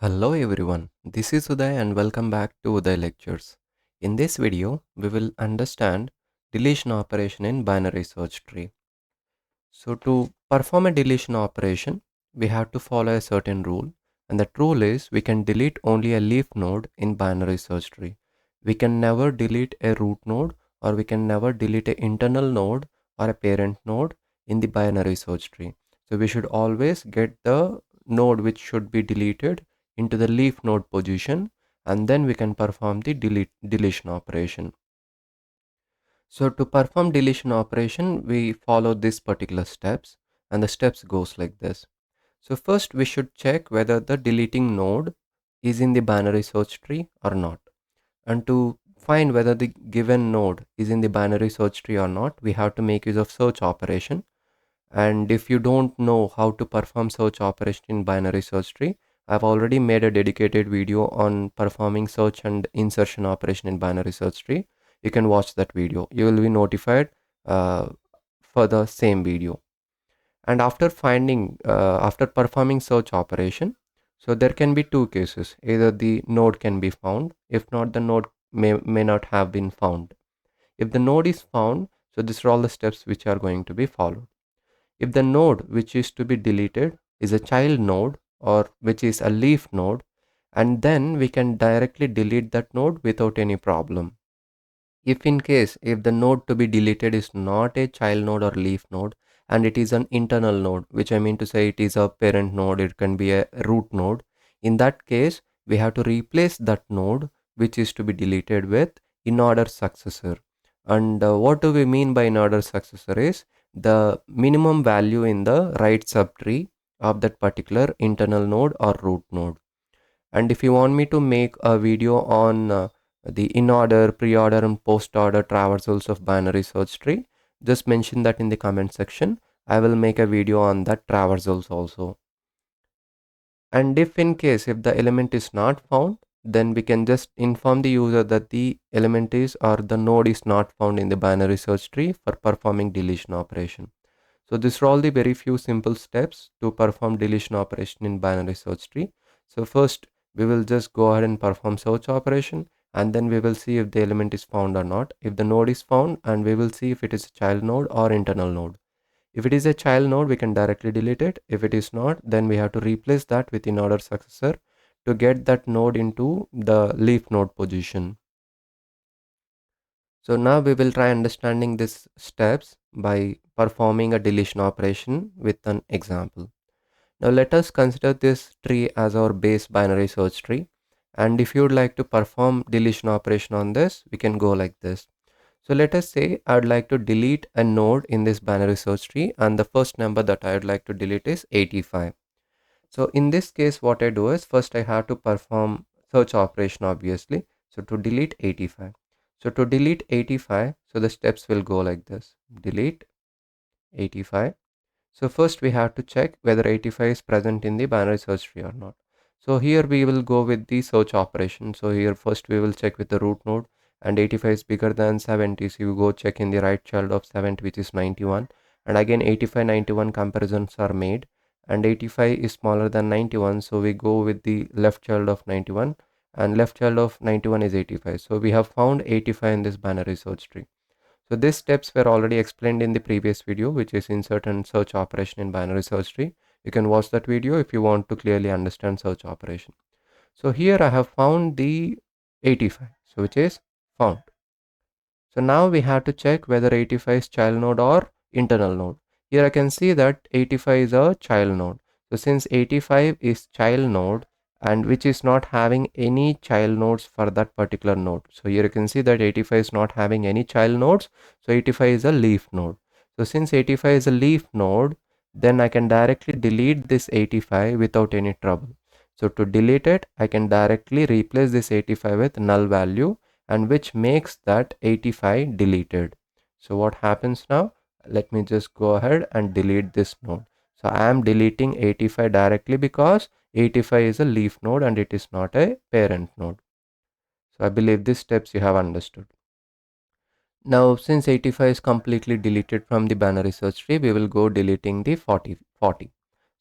Hello everyone, this is Uday and welcome back to Uday Lectures. In this video, we will understand deletion operation in binary search tree. So to perform a deletion operation, we have to follow a certain rule, and that rule is we can delete only a leaf node in binary search tree. We can never delete a root node, or we can never delete an internal node or a parent node in the binary search tree. So we should always get the node which should be deleted into the leaf node position, and then we can perform the deletion operation. So to perform deletion operation, we follow these particular steps, and the steps goes like this. So first we should check whether the deleting node is in the binary search tree or not. And to find whether the given node is in the binary search tree or not, we have to make use of search operation. And if you don't know how to perform search operation in binary search tree, I've already made a dedicated video on performing search and insertion operation in binary search tree. You can watch that video. You will be notified uh, for the same video. And after performing search operation, so there can be two cases. Either the node can be found. If not, the node may not have been found. If the node is found, so these are all the steps which are going to be followed. If the node which is to be deleted is a child node or which is a leaf node, and then we can directly delete that node without any problem. If the node to be deleted is not a child node or leaf node, and it is an internal node, which I mean to say it is a parent node, it can be a root node, in that case we have to replace that node which is to be deleted with in order successor. And what do we mean by in order successor is the minimum value in the right subtree of that particular internal node or root node. And if you want me to make a video on the in order, pre-order and post-order traversals of binary search tree, just mention that in the comment section. I will make a video on that traversals also. And if the element is not found, then we can just inform the user that the element is or the node is not found in the binary search tree for performing deletion operation. So these are all the very few simple steps to perform deletion operation in binary search tree. So first we will just go ahead and perform search operation, and then we will see if the element is found or not. If the node is found, and we will see if it is a child node or internal node. If it is a child node, we can directly delete it. If it is not, then we have to replace that with in order successor to get that node into the leaf node position. So now we will try understanding these steps by performing a deletion operation with an example. Now let us consider this tree as our base binary search tree. And if you would like to perform deletion operation on this, we can go like this. So let us say I would like to delete a node in this binary search tree, and the first number that I would like to delete is 85. So in this case, what I do is first I have to perform search operation obviously. So to delete 85. So to delete 85, so the steps will go like this. Delete 85. So first we have to check whether 85 is present in the binary search tree or not. So here we will go with the search operation. So here first we will check with the root node, and 85 is bigger than 70. So you go check in the right child of 70, which is 91. And again 85, 91 comparisons are made, and 85 is smaller than 91. So we go with the left child of 91, and left child of 91 is 85. So we have found 85 in this binary search tree. So these steps were already explained in the previous video, which is insert and search operation in binary search tree. You can watch that video if you want to clearly understand search operation. So here I have found the 85, so which is found. So now we have to check whether 85 is child node or internal node. Here I can see that 85 is a child node. So since 85 is child node, and which is not having any child nodes for that particular node. So here you can see that 85 is not having any child nodes. So 85 is a leaf node. So since 85 is a leaf node, then I can directly delete this 85 without any trouble. So to delete it, I can directly replace this 85 with null value, and which makes that 85 deleted. So what happens now? Let me just go ahead and delete this node. So I am deleting 85 directly because 85 is a leaf node and it is not a parent node. So I believe these steps you have understood. Now since 85 is completely deleted from the binary search tree, we will go deleting the 40.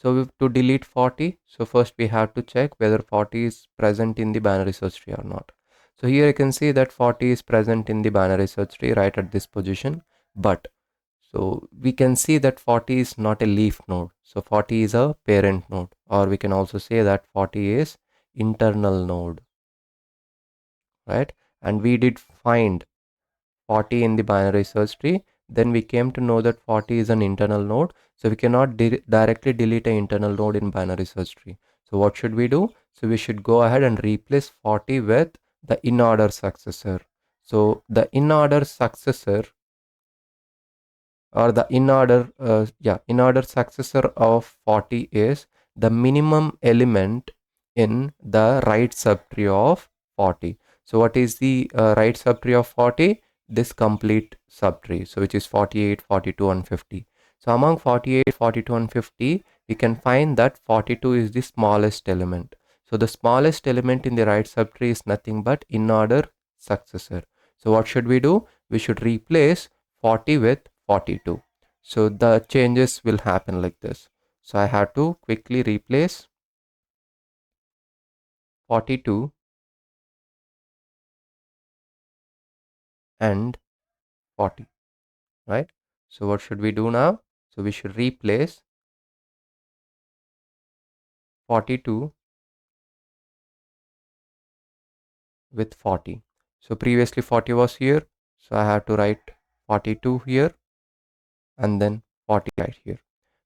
So to delete 40, so first we have to check whether 40 is present in the binary search tree or not. So here you can see that 40 is present in the binary search tree right at this position, but so we can see that 40 is not a leaf node. So 40 is a parent node, or we can also say that 40 is internal node, right? And we did find 40 in the binary search tree. Then we came to know that 40 is an internal node. So we cannot directly delete an internal node in binary search tree. So what should we do? So we should go ahead and replace 40 with the in order successor. So the in order successor, or the in order successor of 40 is the minimum element in the right subtree of 40. So what is the right subtree of 40? This complete subtree, so which is 48, 42 and 50. So among 48, 42 and 50, we can find that 42 is the smallest element. So the smallest element in the right subtree is nothing but in order successor. So what should we do? We should replace 40 with 42. So the changes will happen like this. So I have to quickly replace 42 and 40, right? So what should we do now? So we should replace 42 with 40. So previously 40 was here. So I have to write 42 here and then 40 right here.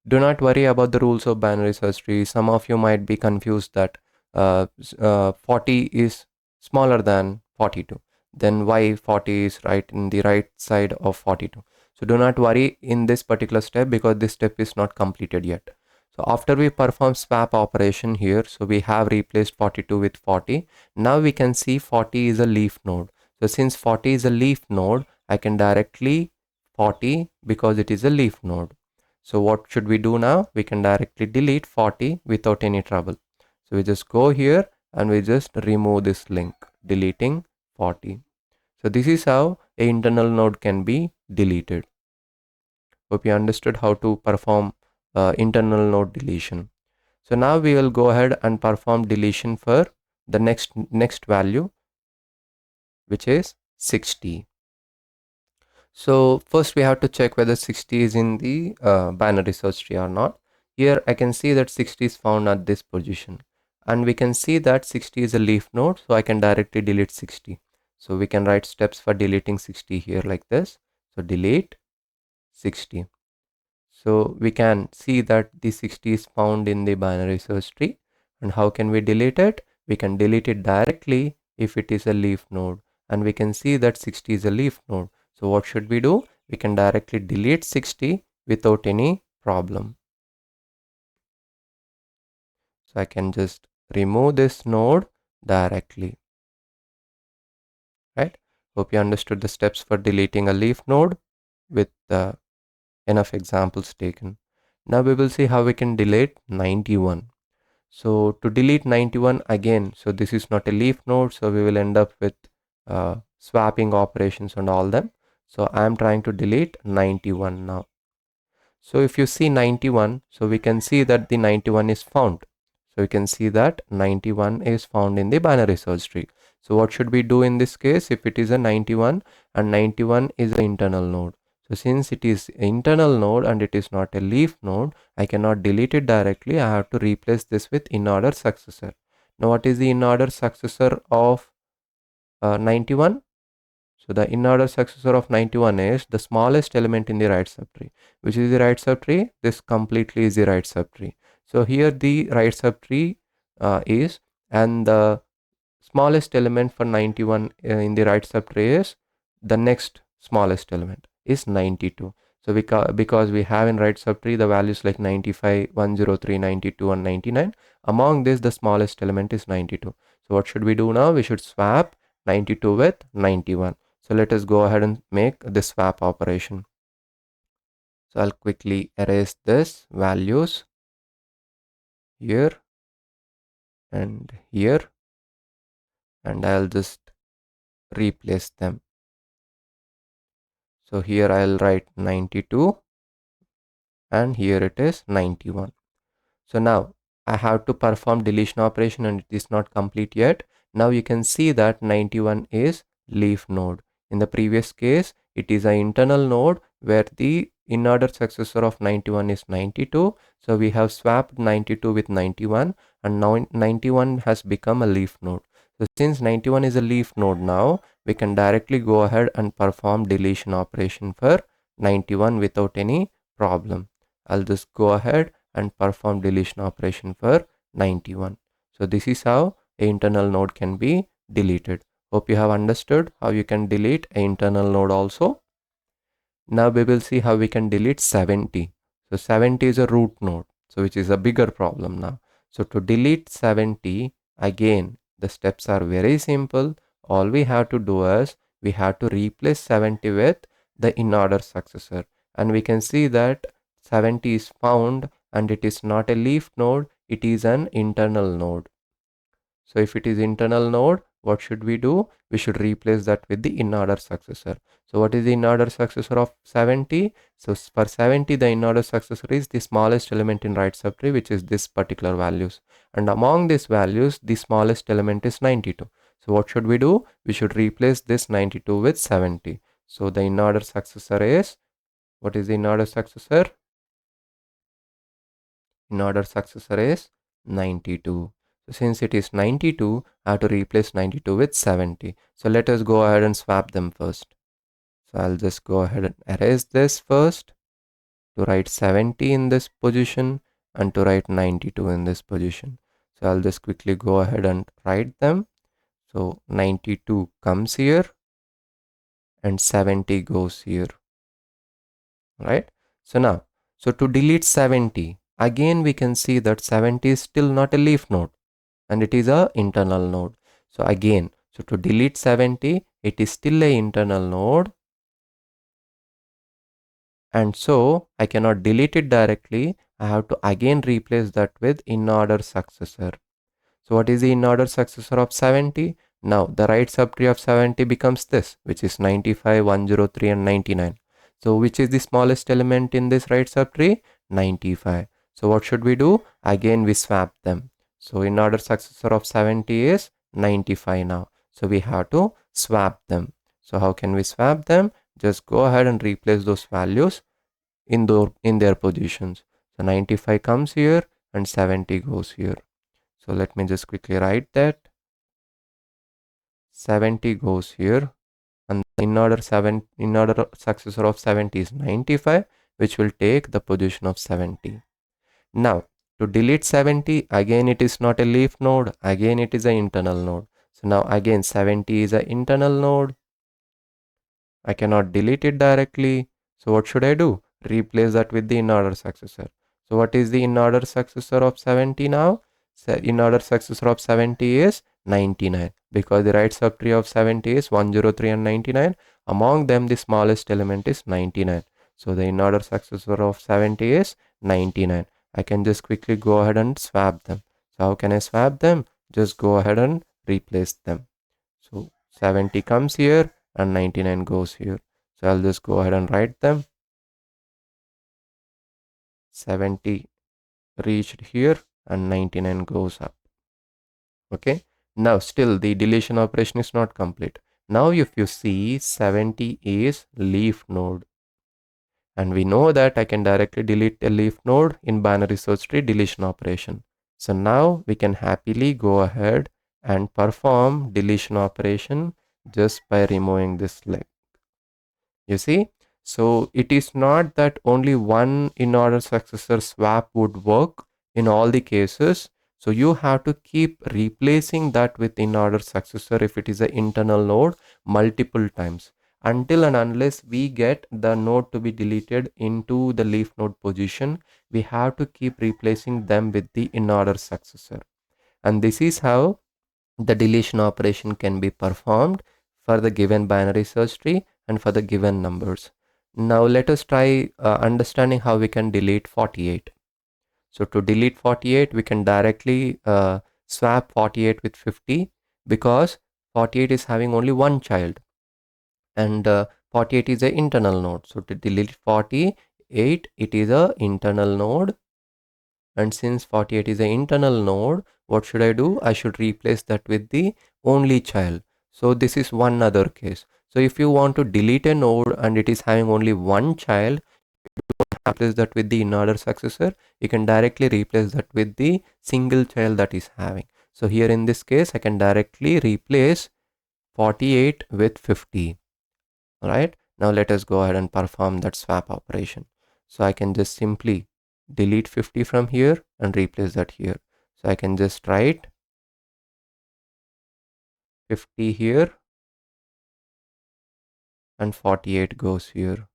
Do not worry about the rules of binary search tree. Some of you might be confused that 40 is smaller than 42. Then why 40 is right in the right side of 42? So do not worry in this particular step because this step is not completed yet. So after we perform swap operation here, so we have replaced 42 with 40. Now we can see 40 is a leaf node. So since 40 is a leaf node, I can directly 40 because it is a leaf node. So what should we do now? We can directly delete 40 without any trouble. So we just go here and we just remove this link, deleting 40. So this is how a internal node can be deleted. Hope you understood how to perform internal node deletion. So now we will go ahead and perform deletion for the next value, which is 60. So first we have to check whether 60 is in the binary search tree or not. Here I can see that 60 is found at this position, and we can see that 60 is a leaf node, so I can directly delete 60. So we can write steps for deleting 60 here like this. So delete 60. So we can see that the 60 is found in the binary search tree. And how can we delete it? We can delete it directly if it is a leaf node, and we can see that 60 is a leaf node. So what should we do? We can directly delete 60 without any problem. So I can just remove this node directly, right? Hope you understood the steps for deleting a leaf node with enough examples taken. Now we will see how we can delete 91. So to delete 91 again, so this is not a leaf node, so we will end up with swapping operations and all them. So I am trying to delete 91 now. So if you see 91, so we can see that the 91 is found. So we can see that 91 is found in the binary search tree. So what should we do in this case if it is a 91 and 91 is an internal node? So since it is internal node and it is not a leaf node, I cannot delete it directly. I have to replace this with in order successor. Now what is the in order successor of 91? So the in order successor of 91 is the smallest element in the right subtree. Which is the right subtree? This completely is the right subtree. So here the right subtree is, and the smallest element for 91 in the right subtree is the next smallest element is 92. So because we have in right subtree the values like 95, 103, 92 and 99. Among this the smallest element is 92. So what should we do now? We should swap 92 with 91. So let us go ahead and make this swap operation. So I'll quickly erase this values here and here, and I'll just replace them. So here I'll write 92 and here it is 91. So now I have to perform deletion operation and it is not complete yet. Now you can see that 91 is leaf node. In the previous case, it is an internal node where the in order successor of 91 is 92. So we have swapped 92 with 91 and now 91 has become a leaf node. So since 91 is a leaf node now, we can directly go ahead and perform deletion operation for 91 without any problem. I'll just go ahead and perform deletion operation for 91. So this is how a internal node can be deleted. Hope you have understood how you can delete an internal node also. Now we will see how we can delete 70. So 70 is a root node, so which is a bigger problem now. So to delete 70, again, the steps are very simple. All we have to do is we have to replace 70 with the in order successor. And we can see that 70 is found and it is not a leaf node, it is an internal node. So if it is internal node, what should we do? We should replace that with the in order successor. So what is the in order successor of 70? So for 70, the in order successor is the smallest element in right subtree, which is this particular values. And among these values, the smallest element is 92. So what should we do? We should replace this 92 with 70. So the in order successor is, what is the in order successor? In order successor is 92. So since it is 92, I have to replace 92 with 70. So let us go ahead and swap them first. So I'll just go ahead and erase this first to write 70 in this position and to write 92 in this position. So I'll just quickly go ahead and write them. So 92 comes here and 70 goes here, right? So now, so to delete 70, again we can see that 70 is still not a leaf node and it is a internal node. So again, so to delete 70, it is still a internal node, and so I cannot delete it directly. I have to again replace that with in order successor. So what is the in order successor of 70? Now the right subtree of 70 becomes this, which is 95, 103 and 99. So which is the smallest element in this right subtree? 95. So what should we do? Again we swap them. So in order successor of 70 is 95 now. So we have to swap them. So how can we swap them? Just go ahead and replace those values in their positions. So 95 comes here and 70 goes here. So let me just quickly write that. 70 goes here and in order successor of 70 is 95, which will take the position of 70. Now to delete 70, again it is not a leaf node, again it is an internal node. So now again 70 is an internal node. I cannot delete it directly. So what should I do? Replace that with the in order successor. So what is the in order successor of 70 now? So in order successor of 70 is 99 because the right subtree of 70 is 103 and 99. Among them, the smallest element is 99. So the in order successor of 70 is 99. I can just quickly go ahead and swap them. So how can I swap them? Just go ahead and replace them. So 70 comes here and 99 goes here. So I'll just go ahead and write them. 70 reached here and 99 goes up. Okay. Now still the deletion operation is not complete. Now if you see 70 is leaf node. And we know that I can directly delete a leaf node in binary search tree deletion operation. So now we can happily go ahead and perform deletion operation just by removing this leg. You see, so it is not that only one in order successor swap would work in all the cases. So you have to keep replacing that with in order successor if it is an internal node multiple times until and unless we get the node to be deleted into the leaf node position. We have to keep replacing them with the in order successor, and this is how the deletion operation can be performed for the given binary search tree and for the given numbers. Now let us try understanding how we can delete 48. So to delete 48, we can directly swap 48 with 50 because 48 is having only one child and 48 is an internal node. So to delete 48, it is a internal node and since 48 is an internal node, what should I do? I should replace that with the only child. So this is one other case. So if you want to delete a node and it is having only one child, replace that with the in-order successor, you can directly replace that with the single child that is having. So here in this case, I can directly replace 48 with 50. Alright, now let us go ahead and perform that swap operation. So I can just simply delete 50 from here and replace that here. So I can just write 50 here and 48 goes here.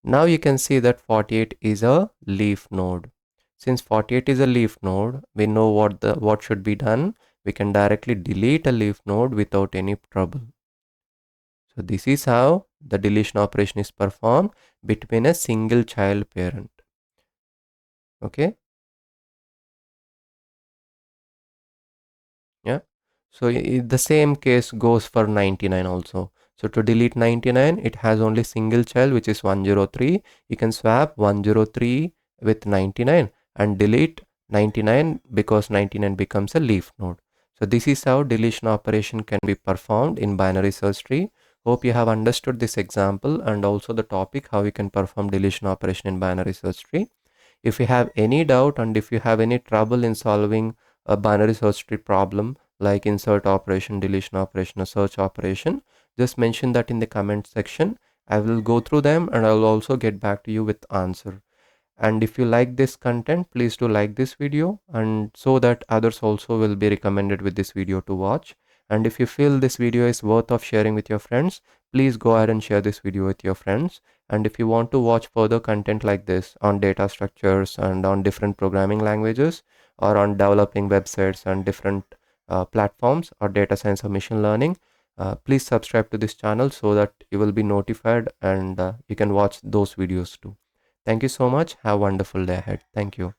Now you can see that 48 is a leaf node. Since 48 is a leaf node, we know what should be done. We can directly delete a leaf node without any trouble. So this is how the deletion operation is performed between a single child parent. Okay. Yeah. So the same case goes for 99 also. So to delete 99, it has only single child, which is 103. You can swap 103 with 99 and delete 99 because 99 becomes a leaf node. So this is how deletion operation can be performed in binary search tree. Hope you have understood this example and also the topic how you can perform deletion operation in binary search tree. If you have any doubt and if you have any trouble in solving a binary search tree problem like insert operation, deletion operation, or search operation, just mention that in the comment section. I will go through them and I will also get back to you with answer. And if you like this content, please do like this video and so that others also will be recommended with this video to watch. And if you feel this video is worth of sharing with your friends, please go ahead and share this video with your friends. And if you want to watch further content like this on data structures and on different programming languages or on developing websites and different platforms or data science or machine learning, please subscribe to this channel so that you will be notified and you can watch those videos too. Thank you so much. Have a wonderful day ahead. Thank you.